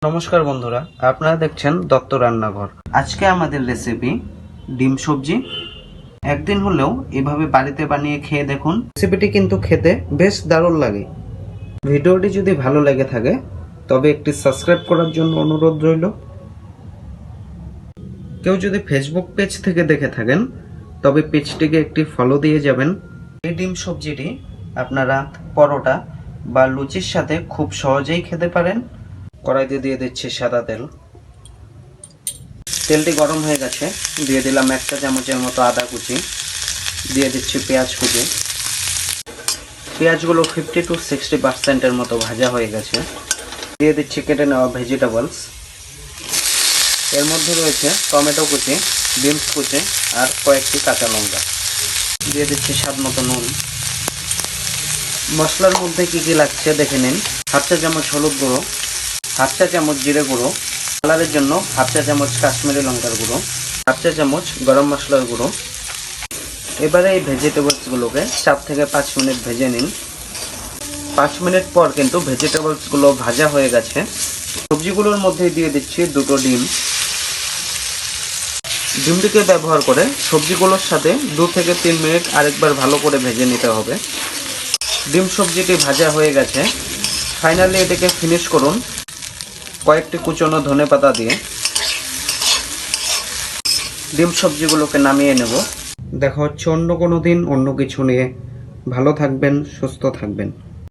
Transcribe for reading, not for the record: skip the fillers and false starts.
নমস্কার বন্ধুরা, আপনারা দেখছেন দত্ত রান্নাঘর। আজকে আমাদের রেসিপি ডিম সবজি। একদিন হলেও এভাবে বাড়িতে বানিয়ে খেয়ে দেখুন। রেসিপিটি কিন্তু খেতে বেশ দারুণ লাগে। ভিডিওটি যদি ভালো লেগে থাকে তবে একটি সাবস্ক্রাইব করার জন্য অনুরোধ রইল। কেউ যদি ফেসবুক পেজ থেকে দেখে থাকেন তবে পেজটিকে একটি ফলো দিয়ে যাবেন। এই ডিম সবজিটি আপনারা পরোটা বা লুচির সাথে খুব সহজেই খেতে পারেন। কড়াইতে দিয়ে দিচ্ছি সাদা তেল। তেলটি গরম হয়ে গেছে, দিয়ে দিলাম 1 চা চামচের মতো আদা কুচি, দিয়ে দিচ্ছি পেঁয়াজ কুচি। পেঁয়াজগুলো 50 to 60% মতো ভাজা হয়ে গেছে। দিয়ে দিচ্ছি কেটে নেওয়া ভেজিটেবলস। এর মধ্যে রয়েছে টমেটো কুচি, বিনস কুচি আর কয়েকটি কাঁচা লঙ্কা। দিয়ে দিচ্ছি স্বাদ মতো নুন। মশলার মধ্যে কি কি লাগছে দেখে নিন। 1/2 চা চামচ হলুদ গুঁড়ো, 1/2 চা চামচ জিরে গুঁড়ো, কালারের জন্য 1/2 চা চামচ কাশ্মীরি লঙ্কার গুঁড়ো, 1/2 চা চামচ গরম মশলার গুঁড়ো। এবারে এই ভেজিটেবলসগুলোকে 4 থেকে 5 মিনিট ভেজে নিন। 5 মিনিট পর কিন্তু ভেজিটেবলসগুলো ভাজা হয়ে গেছে। সবজিগুলোর মধ্যে দিয়ে দিচ্ছি 2টো ডিম। ডিমটিকে ব্যবহার করে সবজিগুলোর সাথে 2 থেকে 3 মিনিট আরেকবার ভালো করে ভেজে নিতে হবে। ডিম সবজিটি ভাজা হয়ে গেছে। ফাইনালি এটাকে ফিনিশ করুন কয়েকটি কুচনো ধনেপাতা দিয়ে। ডিম সবজিগুলোকে নামিয়ে নেব। দেখা হচ্ছে অন্য কোনো দিন অন্য কিছু নিয়ে। ভালো থাকবেন, সুস্থ থাকবেন।